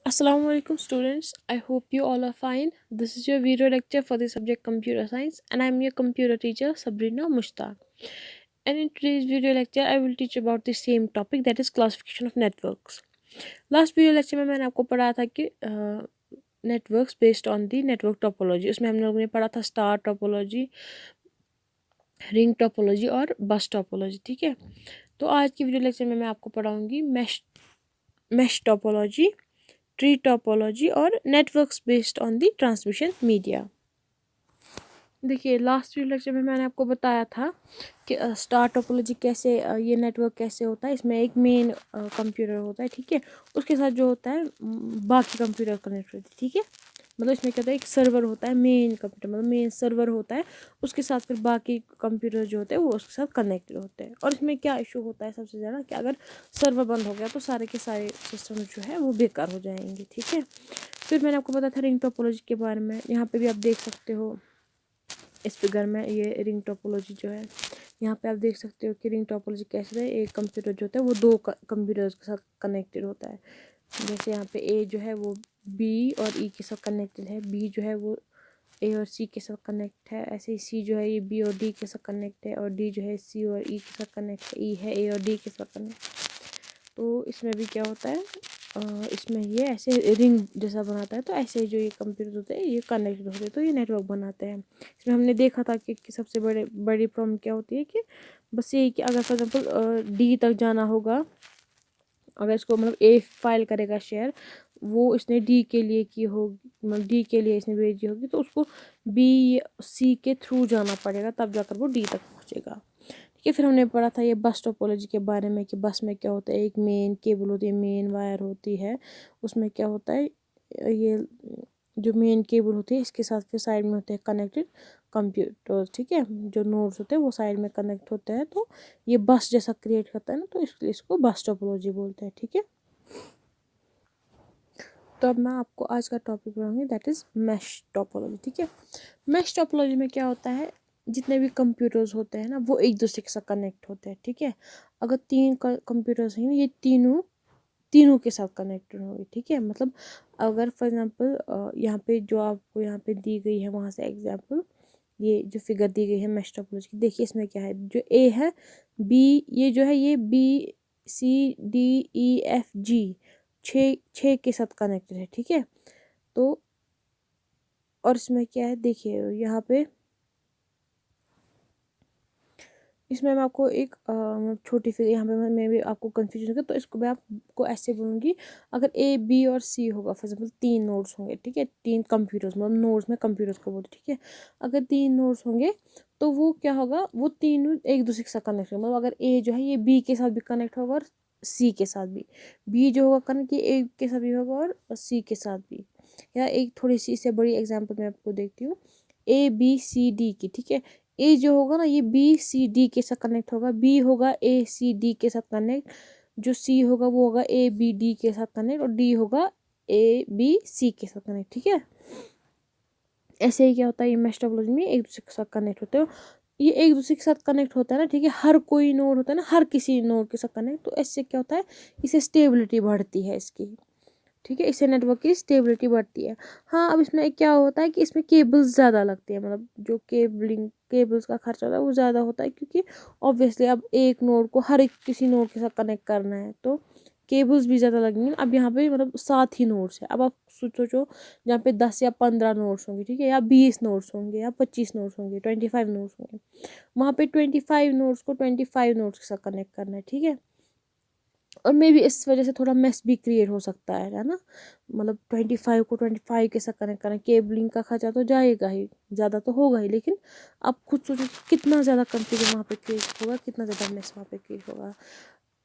Assalamu alaikum students. I hope you all are fine. This is your video lecture for the subject computer science and I am your computer teacher Sabrina Mushtaq. And in today's video lecture I will teach about the same topic, that is classification of networks. Last video lecture में मैंने आपको पढ़ाया था कि networks based on the network topology. उसमें हम लोगों ने पढ़ा था स्टार टोपोलॉजी, रिंग टोपोलॉजी और बस टोपोलॉजी. ठीक है, तो आज की वीडियो लेक्चर में मैं आपको पढ़ाऊंगी मैश टोपोलॉजी, ट्री टोपोलॉजी और networks based on the transmission media. देखिए, लास्ट वीडियो लेक्चर में मैंने आपको बताया था कि स्टार टोपोलॉजी कैसे, ये नेटवर्क कैसे होता है. इसमें एक मेन कंप्यूटर होता है, ठीक है. उसके साथ जो होता है बाकी कंप्यूटर कनेक्ट होते हैं, ठीक है. मतलब इसमें क्या होता है, एक सर्वर होता है, मेन कंप्यूटर मतलब मेन सर्वर होता है. उसके साथ फिर बाकी कंप्यूटर जो होते हैं वो उसके साथ कनेक्टेड होते हैं. और इसमें क्या इशू होता है सबसे ज़्यादा, कि अगर सर्वर बंद हो गया तो सारे के सारे सिस्टम जो है वो बेकार हो जाएंगे, ठीक है. फिर मैंने आपको बताया था रिंग टोपोलॉजी के बारे में. यहाँ पे भी आप देख सकते हो इस फिगर में, ये रिंग टोपोलॉजी जो है, यहाँ पे आप देख सकते हो कि रिंग टोपोलॉजी कैसे है. एक कंप्यूटर जो होता है वो दो कंप्यूटर्स के साथ कनेक्टेड होता है. जैसे यहाँ पे ए जो है वो बी और ई के साथ कनेक्टेड है, बी जो है वो ए और सी के साथ कनेक्ट है. ऐसे ही सी जो है ये बी और डी के साथ कनेक्ट है, और डी जो है सी और ई के साथ कनेक्ट है, ई है ए और डी के साथ कनेक्ट. तो इसमें भी क्या होता है, इसमें ये ऐसे रिंग जैसा बनाता है. तो ऐसे जो ये कंप्यूटर होते हैं ये कनेक्टेड होते हैं, तो ये नेटवर्क बनाते हैं. इसमें हमने देखा था कि सबसे बड़ी प्रॉब्लम क्या होती है, कि बस ये कि अगर फॉर एग्जाम्पल डी तक जाना होगा, अगर इसको मतलब ए फाइल करेगा शेयर, वो इसने डी के लिए की होगी, मतलब डी के लिए इसने भेजी होगी, तो उसको बी सी के थ्रू जाना पड़ेगा, तब जाकर वो डी तक पहुँचेगा, ठीक है. फिर हमने पढ़ा था ये बस टोपोलॉजी के बारे में, कि बस में क्या होता है, एक मेन केबल होती है, मेन वायर होती है. उसमें क्या होता है, ये जो मेन केबल होती है इसके साथ फिर साइड में होते हैं कनेक्टेड कंप्यूटर, ठीक है. जो नोड्स होते हैं वो साइड में कनेक्ट होते हैं, तो ये बस जैसा क्रिएट करता है ना, तो इसलिए इसको बस टोपोलॉजी बोलते हैं, ठीक है. तो अब मैं आपको आज का टॉपिक पढ़ाऊंगी, दैट इज़ मैश टोपोलॉजी, ठीक है. मैश टोपोलॉजी में क्या होता है, जितने भी कंप्यूटर्स होते हैं ना वो एक दूसरे के साथ कनेक्ट होते हैं, ठीक है. अगर तीन कंप्यूटर्स हैं, ये तीनों तीनों के साथ कनेक्टेड होंगे, ठीक है. मतलब अगर फॉर एग्जांपल यहाँ पे जो आपको यहाँ पे दी गई है, वहाँ से एग्जांपल ये जो फिगर दी गई है मैश टोपोलॉजी की, देखिए इसमें क्या है, जो ए है, बी, ये जो है ये B C D E F G, छः छः के साथ कनेक्टेड है, ठीक है. तो और इसमें क्या है, देखिए यहाँ पे इसमें मैं आपको एक छोटी फिगर, यहाँ पे मैं भी आपको कन्फ्यूजन होगा, तो इसको मैं आपको ऐसे बोलूँगी. अगर ए बी और सी होगा, फॉर एग्जाम्पल तीन नोड्स होंगे, ठीक है, तीन कंप्यूटर्स, मतलब नोड्स में कंप्यूटर्स को बोलते, ठीक है. अगर तीन नोड्स होंगे तो वो क्या होगा, वो तीनों एक दूसरे के साथ कनेक्ट होंगे. मतलब अगर ए जो है ये बी के साथ भी कनेक्ट होगा और सी के साथ भी, बी जो होगा कनेक्ट ये ए के साथ भी होगा और सी के साथ भी. या एक थोड़ी सी इससे बड़ी एग्जाम्पल मैं आपको देखती हूँ, ए बी सी डी की, ठीक है. ए जो होगा ना ये बी सी डी के साथ कनेक्ट होगा, बी होगा ए सी डी के साथ कनेक्ट, जो सी होगा वो होगा ए बी डी के साथ कनेक्ट, और डी होगा ए बी सी के साथ कनेक्ट, ठीक है. ऐसे ही क्या होता है, ये मैश टोपोलॉजी में एक दूसरे के साथ कनेक्ट होते हो, ये एक दूसरे के साथ कनेक्ट होता है ना, ठीक है. हर कोई नोड होता है ना, हर किसी नोड के साथ कनेक्ट, तो इससे क्या होता है, इससे स्टेबिलिटी बढ़ती है इसकी, ठीक है. इससे नेटवर्क की स्टेबिलिटी बढ़ती है. हाँ, अब इसमें क्या होता है कि इसमें केबल्स ज़्यादा लगती है, मतलब जो केबल्स का खर्चा होता है वो ज़्यादा होता है, क्योंकि ऑब्वियसली अब एक नोड को हर एक किसी नोड के साथ कनेक्ट करना है, तो केबल्स भी ज़्यादा लगेंगे. अब यहाँ पे मतलब 7 ही नोड्स है. अब आप सोचो, जहाँ पे 10 या 15 नोड्स होंगे, ठीक है, या 20 नोड्स होंगे या 25 नोड्स होंगे, 25 नोड्स होंगे, वहाँ पे 25 नोड्स को 25 नोड्स के साथ कनेक्ट करना है, ठीक है. और मे बी इस वजह से थोड़ा मेस भी क्रिएट हो सकता है ना. मतलब 25 को 25 के साथ कनेक्ट करना, केबलिंग का खर्चा तो जाएगा ही, ज़्यादा तो होगा ही, लेकिन आप खुद सोचो कितना ज़्यादा कंफ्यूजन वहाँ पे क्रिएट होगा, कितना ज़्यादा मेस वहाँ पे क्रिएट होगा,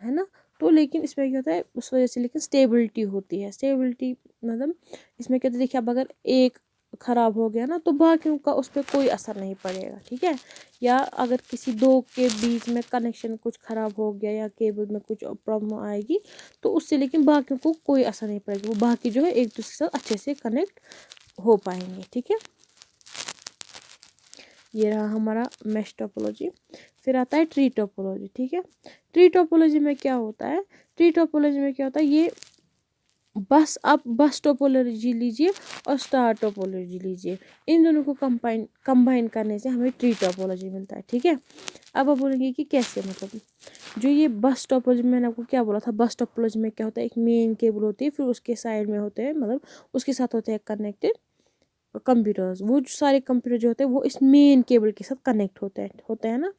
है ना. तो लेकिन इसमें क्या होता है उस वजह से, लेकिन स्टेबिलिटी होती है. स्टेबिलिटी मतलब इसमें क्या होता है, देखिए अब अगर एक ख़राब हो गया ना तो बाकियों का उस पर कोई असर नहीं पड़ेगा, ठीक है. या अगर किसी दो के बीच में कनेक्शन कुछ ख़राब हो गया या केबल में कुछ प्रॉब्लम आएगी, तो उससे लेकिन बाकियों को कोई असर नहीं पड़ेगा, वो बाकी जो है एक दूसरे के साथ अच्छे से कनेक्ट हो पाएंगे, ठीक है. ये रहा हमारा मैश टोपोलॉजी. फिर आता है ट्री टोपोलॉजी, ठीक है. ट्री टोपोलॉजी में क्या होता है, ट्री टोपोलॉजी में क्या होता है, ये बस आप बस टोपोलॉजी लीजिए और स्टार टोपोलॉजी लीजिए, इन दोनों को कंबाइन करने से हमें ट्री टोपोलॉजी मिलता है। ठीक है, अब आप बोलेंगे कि कैसे, मतलब जो ये बस टोपोलॉजी मैंने आपको क्या बोला था, बस टोपोलॉजी में क्या होता है, एक मेन केबल होती है, फिर उसके साइड में होते हैं, मतलब उसके साथ होते हैं कनेक्टेड कंप्यूटर्स। वो जो सारे कंप्यूटर जो होते हैं वो इस मेन केबल के साथ कनेक्ट होते हैं ना।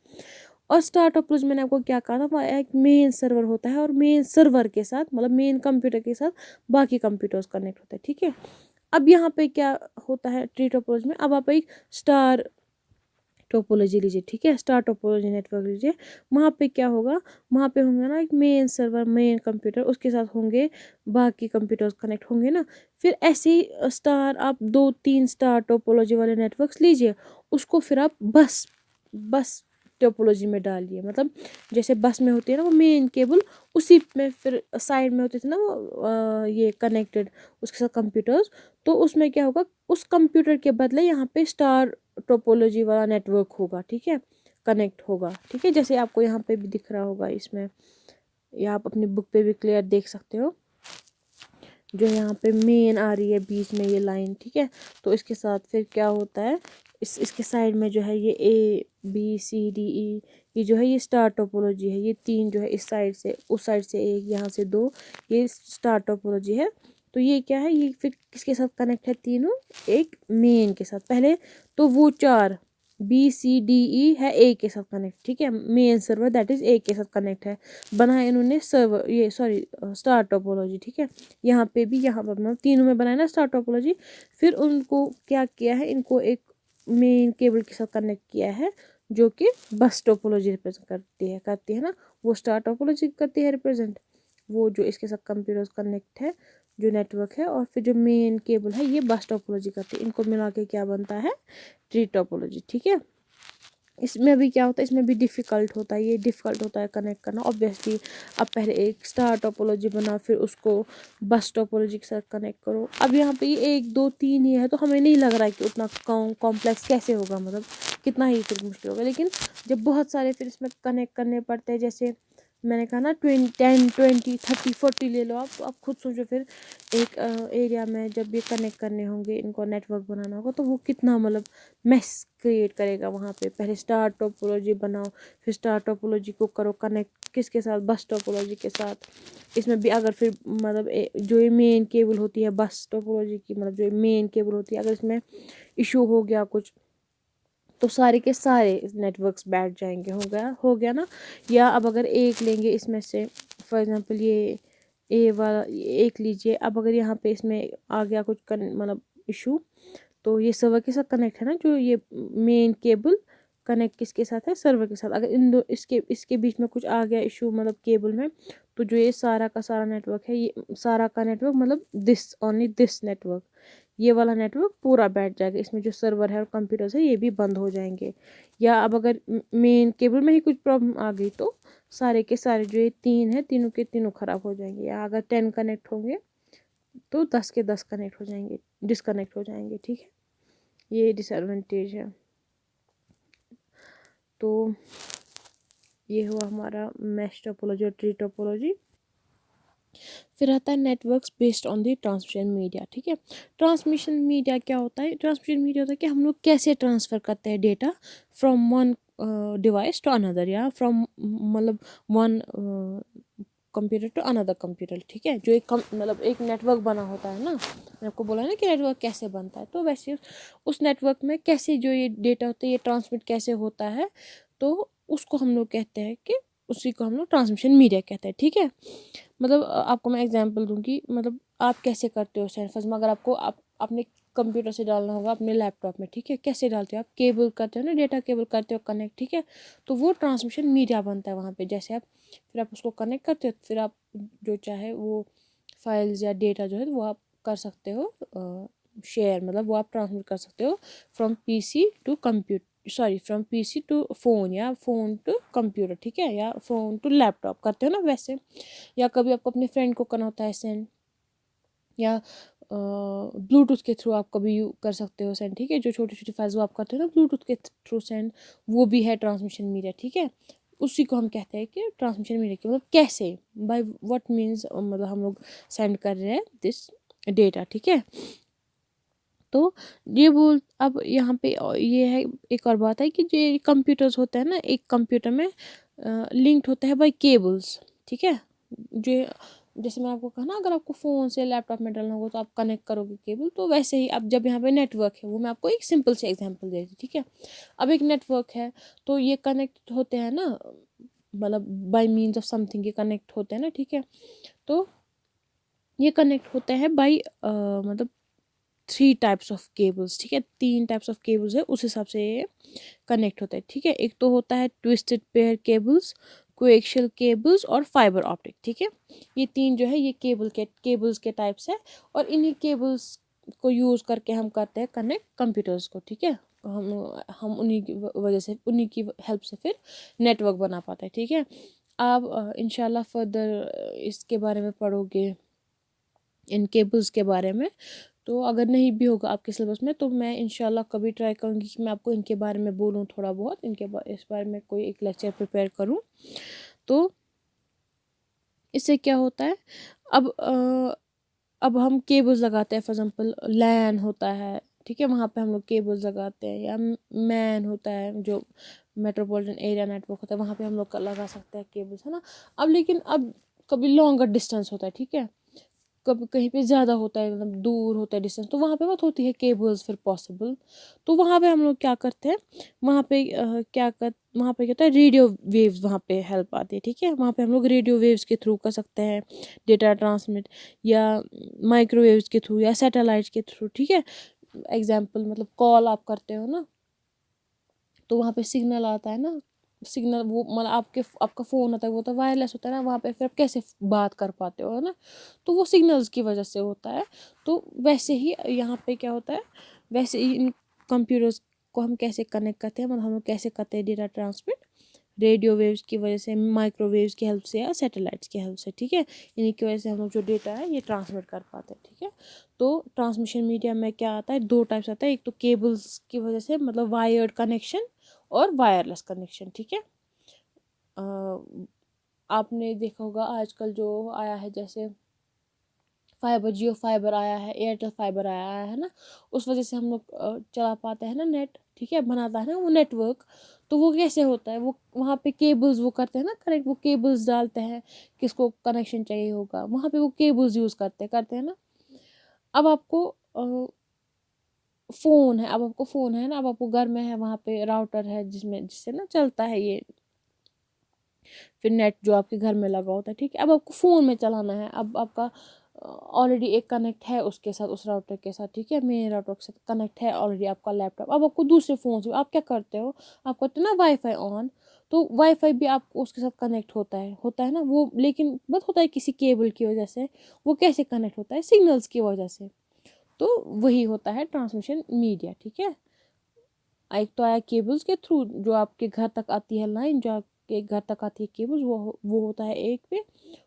और स्टार टोपोलॉजी मैंने आपको क्या कहा था, वहाँ एक मेन सर्वर होता है और मेन सर्वर के साथ, मतलब मेन कंप्यूटर के साथ बाकी कंप्यूटर्स कनेक्ट होते हैं। ठीक है, अब यहाँ पे क्या होता है ट्री टोपोलॉजी में, अब आप एक स्टार टोपोलॉजी लीजिए। ठीक है, स्टार टोपोलॉजी नेटवर्क लीजिए। वहाँ पे क्या होगा, वहाँ पे होंगे ना एक मेन सर्वर, मेन कंप्यूटर, उसके साथ होंगे बाकी कंप्यूटर्स कनेक्ट होंगे ना। फिर ऐसे ही स्टार, आप 2-3 स्टार टोपोलॉजी वाले नेटवर्क्स लीजिए, उसको फिर आप बस बस टोपोलॉजी में डालिए। मतलब जैसे बस में होती है ना वो मेन केबल, उसी में फिर साइड में होते थे ना वो ये कनेक्टेड उसके साथ कंप्यूटर्स। तो उसमें क्या होगा, उस कंप्यूटर के बदले यहाँ पे स्टार टोपोलॉजी वाला नेटवर्क होगा। ठीक है, कनेक्ट होगा। ठीक है, जैसे आपको यहाँ पे भी दिख रहा होगा इसमें, या आप अपनी बुक पे भी क्लियर देख सकते हो, जो यहाँ पे मेन आ रही है बीच में ये लाइन। ठीक है, तो इसके साथ फिर क्या होता है, इसके साइड में जो है ये A B C D E, ये जो है ये स्टार टोपोलॉजी है। ये 3 जो है इस साइड से, उस साइड से 1, यहाँ से 2, ये स्टार टोपोलॉजी है। तो ये क्या है, ये फिर किसके साथ कनेक्ट है, तीनों एक मेन के साथ। पहले तो वो 4 B C D E है ए के साथ कनेक्ट। ठीक है, main server that is a के साथ कनेक्ट है, बनाया इन्होंने सर्वर, ये सॉरी स्टार टोपोलॉजी। ठीक है, यहाँ पे भी, यहाँ पर मतलब तीनों में बनाया ना स्टार टोपोलॉजी। फिर उनको क्या किया है, इनको एक मेन केबल के साथ कनेक्ट किया है, जो कि बस टोपोलॉजी रिप्रेजेंट करती है ना, वो स्टार टोपोलॉजी करती है रिप्रेजेंट, वो जो इसके साथ कंप्यूटर्स कनेक्ट है जो नेटवर्क है। और फिर जो मेन केबल है ये बस टोपोलॉजी करती है। इनको मिला के क्या बनता है, ट्री टोपोलॉजी। ठीक है, इसमें भी क्या होता है, इसमें भी डिफ़िकल्ट होता है, ये डिफ़िकल्ट होता है कनेक्ट करना ऑब्वियसली। अब पहले एक स्टार टोपोलॉजी बनाओ, फिर उसको बस टोपोलॉजी के साथ कनेक्ट करो। अब यहाँ पे ये 1 2 3 ही है, तो हमें नहीं लग रहा है कि उतना कॉम्प्लेक्स कैसे होगा, मतलब कितना ही फिर मुश्किल होगा। लेकिन जब बहुत सारे फिर इसमें कनेक्ट करने पड़ते हैं, जैसे मैंने कहा ना 10 20 30 40 ले लो आप खुद सोचो। फिर एक एरिया में जब ये कनेक्ट करने होंगे, इनको नेटवर्क बनाना होगा, तो वो कितना मतलब मेस क्रिएट करेगा वहाँ पे। पहले स्टार टोपोलॉजी बनाओ, फिर स्टार टोपोलॉजी को करो कनेक्ट किसके साथ, बस टोपोलॉजी के साथ। इसमें भी अगर फिर मतलब जो ये मेन केबल होती है बस टोपोलॉजी की, मतलब जो मेन केबल होती है, अगर इसमें इशू हो गया कुछ, तो सारे के सारे नेटवर्क्स बैठ जाएंगे। हो गया ना। या अब अगर एक लेंगे इसमें से, फॉर एग्जांपल ये ए वाला एक लीजिए, अब अगर यहाँ पे इसमें आ गया कुछ मतलब इशू, तो ये सर्वर के साथ कनेक्ट है ना, जो ये मेन केबल कनेक्ट किसके साथ है, सर्वर के साथ। अगर इन दो इसके इसके बीच में कुछ आ गया इशू, मतलब केबल में, तो जो ये सारा का सारा नेटवर्क है, ये सारा का नेटवर्क, मतलब दिस ओनली दिस नेटवर्क, ये वाला नेटवर्क पूरा बैठ जाएगा। इसमें जो सर्वर है और कंप्यूटर्स है ये भी बंद हो जाएंगे। या अब अगर मेन केबल में ही कुछ प्रॉब्लम आ गई, तो सारे के सारे जो ये 3 है, तीनों के तीनों ख़राब हो जाएंगे। या अगर 10 कनेक्ट होंगे, तो 10 के 10 कनेक्ट हो जाएंगे, डिसकनेक्ट हो जाएंगे। ठीक है, ये डिसएडवांटेज है। तो ये हुआ हमारा मैश टोपोलॉजी और ट्री टोपोलॉजी। फिर आता है networks based on the transmission media. ठीक है, ट्रांसमिशन मीडिया क्या होता है, ट्रांसमिशन मीडिया होता है कि हम लोग कैसे ट्रांसफ़र करते हैं data from one device to another, या फ्रॉम मतलब one computer to another computer. ठीक है, जो एक मतलब एक नेटवर्क बना होता है ना, मैंने आपको बोला ना कि नेटवर्क कैसे बनता है, तो वैसे उस नेटवर्क में कैसे जो ये डेटा होता है ये ट्रांसमिट कैसे होता है, तो उसको हम लोग कहते हैं कि उसी को हम लोग ट्रांसमिशन मीडिया कहते हैं। ठीक है, मतलब आपको मैं एग्जांपल दूंगी, मतलब आप कैसे करते हो सेंड फर्स्ट में, अगर आपको अपने कंप्यूटर से डालना होगा अपने लैपटॉप में। ठीक है, कैसे डालते हो आप, केबल करते हो ना, डेटा केबल करते हो कनेक्ट। ठीक है, तो वो ट्रांसमिशन मीडिया बनता है वहाँ पे। जैसे आप फिर आप उसको कनेक्ट करते हो, फिर आप जो चाहे वो फाइल्स या डेटा जो है वो आप कर सकते हो शेयर, मतलब वो आप ट्रांसमिट कर सकते हो from PC to computer, sorry from PC to phone, या फ़ोन टू कंप्यूटर। ठीक है, या फ़ोन टू लैपटॉप करते हो ना वैसे। या कभी आपको अपने फ्रेंड को करना होता है सेंड, या ब्लूटूथ के थ्रू आप कभी कर सकते हो सेंड। ठीक है, जो छोटी छोटी फाइल्स वो आप करते हो ना ब्लूटूथ के थ्रू सेंड, वो भी है ट्रांसमिशन मीडिया। ठीक है, उसी को हम कहते हैं कि ट्रांसमिशन मीडिया केबल। कैसे, बाय व्हाट मीन्स, मतलब हम लोग सेंड कर रहे हैं दिस डेटा, ठीक है। तो ये बोल, अब यहाँ पे ये है, एक और बात है कि जो ये कंप्यूटर्स होते हैं ना, एक कंप्यूटर में लिंक्ड होता है बाय केबल्स, ठीक है। जो जैसे मैं आपको कहा ना, अगर आपको फ़ोन से लैपटॉप में डालना होगा तो आप कनेक्ट करोगे केबल, तो वैसे ही अब जब यहाँ पे नेटवर्क है, वो मैं आपको एक सिंपल से एग्जांपल दे दी, ठीक है। अब एक नेटवर्क है, तो ये कनेक्ट होते हैं ना, मतलब बाय मीन्स ऑफ समथिंग ये कनेक्ट होते हैं ना, ठीक है। तो ये कनेक्ट होते हैं बाय मतलब 3 टाइप्स ऑफ केबल्स, ठीक है। 3 टाइप्स ऑफ केबल्स है, उस हिसाब से ये कनेक्ट होता है, ठीक है। एक तो होता है twisted pair cables, coaxial cables और फाइबर ऑप्टिक, ठीक है। ये 3 जो है ये केबल्स के टाइप्स है, और इन्हीं केबल्स को यूज़ करके हम करते हैं कनेक्ट कंप्यूटर्स को, ठीक है। हम उन्हीं की वजह से, उन्हीं की हेल्प से फिर नेटवर्क बना पाते हैं, ठीक है। आप इंशाल्लाह फर्दर इसके बारे में पढ़ोगे, इन केबल्स के बारे में। तो अगर नहीं भी होगा आपके सिलेबस में, तो मैं इंशाल्लाह कभी ट्राई करूँगी कि मैं आपको इनके बारे में बोलूँ थोड़ा बहुत, इस बारे में कोई एक लेक्चर प्रिपेयर करूँ। तो इससे क्या होता है, अब अब हम केबल्स लगाते हैं, फॉर एग्जांपल लैन होता है, ठीक है, वहाँ पे हम लोग केबल्स लगाते हैं, या मैन होता है जो मेट्रोपॉलिटन एरिया नेटवर्क होता है, वहाँ पे हम लोग लगा सकते हैं केबल्स, है ना। अब लेकिन अब कभी लॉन्गर डिस्टेंस होता है, ठीक है, कभी कहीं पे ज़्यादा होता है, मतलब दूर होता है डिस्टेंस, तो वहाँ पे मत होती है केबल्स फिर पॉसिबल। तो वहाँ पे हम लोग क्या करते हैं, वहाँ पे वहाँ पे क्या होता है, रेडियो वेव्स वहाँ पे हेल्प आती है, ठीक है। वहाँ पे हम लोग रेडियो वेव्स के थ्रू कर सकते हैं डेटा ट्रांसमिट, या माइक्रोवेव्स के थ्रू, या सैटेलाइट के थ्रू, ठीक है। एग्जाम्पल, मतलब कॉल आप करते हो ना, तो वहाँ पे सिग्नल आता है ना, सिग्नल वो मतलब आपका फ़ोन होता है, वो तो वायरलेस होता है ना, वहाँ पे फिर आप कैसे बात कर पाते हो, है ना। तो वो सिग्नल्स की वजह से होता है। तो वैसे ही यहाँ पे क्या होता है, वैसे ही इन कंप्यूटर्स को हम कैसे कनेक्ट करते हैं, मतलब हम लोग कैसे करते हैं डेटा ट्रांसमिट, रेडियो वेव्स की वजह से, माइक्रोवेव्स की हेल्प से, या सैटेलाइट्स की हेल्प से, ठीक है। इन्हीं की वजह से हम लोग जो डेटा है ये ट्रांसमिट कर पाते हैं, ठीक है। तो ट्रांसमिशन मीडिया में क्या आता है, 2 टाइप्स आता है, एक तो केबल्स की वजह से, मतलब वायर्ड कनेक्शन, और वायरलेस कनेक्शन, ठीक है। आपने देखा होगा आजकल जो आया है, जैसे फाइबर, जियो फाइबर आया है, एयरटेल फाइबर आया है ना, उस वजह से हम लोग चला पाते हैं ना नेट, ठीक है, बनाता है ना वो नेटवर्क। तो वो कैसे होता है, वो वहाँ पे केबल्स वो करते हैं ना कनेक्ट, वो केबल्स डालते हैं, किसको कनेक्शन चाहिए होगा, वहाँ पे वो केबल्स यूज़ करते हैं ना। अब आपको फ़ोन है, अब आपको फ़ोन है ना, अब आपको घर में है, वहाँ पे राउटर है जिससे ना चलता है ये, फिर नेट जो आपके घर में लगा होता है, ठीक है। अब आपको फ़ोन में चलाना है, अब आपका ऑलरेडी एक कनेक्ट है उसके साथ, उस राउटर के साथ, ठीक है, मेन राउटर के साथ कनेक्ट है ऑलरेडी आपका लैपटॉप। अब आपको दूसरे फ़ोन से आप क्या करते हो, आप करते हो ना वाईफाई ऑन, तो वाईफाई भी आपको उसके साथ कनेक्ट होता है ना वो, लेकिन बस होता है किसी केबल की वजह से। वो कैसे कनेक्ट होता है, सिग्नल्स की वजह से। तो वही होता है ट्रांसमिशन मीडिया, ठीक है। एक तो आया केबल्स के थ्रू, जो आपके घर तक आती है लाइन, जो आपके घर तक आती है केबल्स, वो होता है एक पे।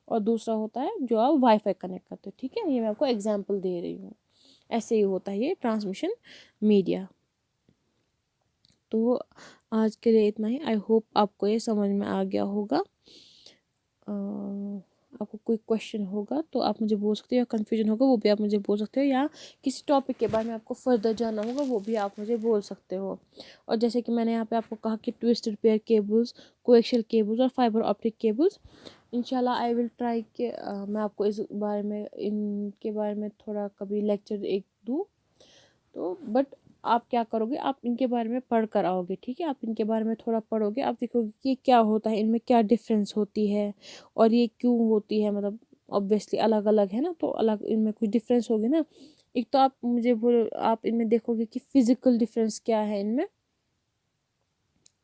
और दूसरा होता है जो आप वाईफाई कनेक्ट करते हो, ठीक है। ये मैं आपको एग्जांपल दे रही हूँ, ऐसे ही होता है ये ट्रांसमिशन मीडिया। तो आज के लिए इतना ही, आई होप आपको ये समझ में आ गया होगा। आपको कोई क्वेश्चन होगा तो आप मुझे बोल सकते हो, या कन्फ्यूजन होगा वो भी आप मुझे बोल सकते हो, या किसी टॉपिक के बारे में आपको फर्दर जानना होगा वो भी आप मुझे बोल सकते हो। और जैसे कि मैंने यहाँ पे आपको कहा कि twisted pair cables, coaxial cables और फाइबर ऑप्टिक केबल्स, इंशाल्लाह आई विल ट्राई कि मैं आपको इनके बारे में थोड़ा कभी लेक्चर एक दूँ। तो बट आप क्या करोगे, आप इनके बारे में पढ़ कर आओगे, ठीक है। आप इनके बारे में थोड़ा पढ़ोगे, आप देखोगे कि क्या होता है, इनमें क्या डिफरेंस होती है, और ये क्यों होती है, मतलब ऑब्वियसली अलग अलग है ना, तो अलग इनमें कुछ डिफरेंस होगी ना। एक तो आप मुझे बोलो, आप इनमें देखोगे कि फिजिकल डिफरेंस क्या है इनमें,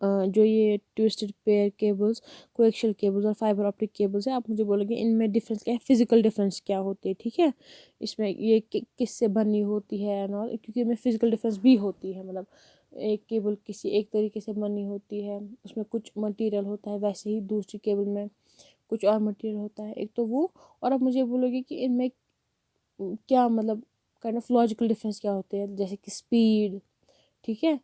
जो ये twisted pair cables, coaxial cables और फाइबर ऑप्टिक केबल्स है, आप मुझे बोलोगे इनमें डिफरेंस क्या है, फिजिकल डिफरेंस क्या होती है, ठीक है। इसमें ये किससे बनी होती है एंड ऑल, क्योंकि इसमें फिजिकल डिफरेंस भी होती है, मतलब एक केबल किसी एक तरीके से बनी होती है, उसमें कुछ मटेरियल होता है, वैसे ही दूसरी केबल में कुछ और मटेरियल होता है, एक तो वो। और आप मुझे बोलोगे कि इनमें क्या, मतलब काइंड ऑफ लॉजिकल डिफरेंस क्या होते हैं, जैसे कि स्पीड, ठीक है,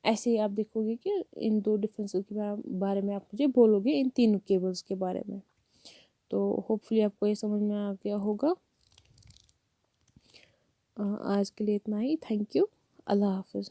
ऐसे ही आप देखोगे कि इन दो डिफरेंसेस के बारे में आप मुझे बोलोगे इन तीनों केबल्स के बारे में। तो होपफुली आपको ये समझ में आ गया होगा। आज के लिए इतना ही। Thank you. अल्लाह हाफिज़।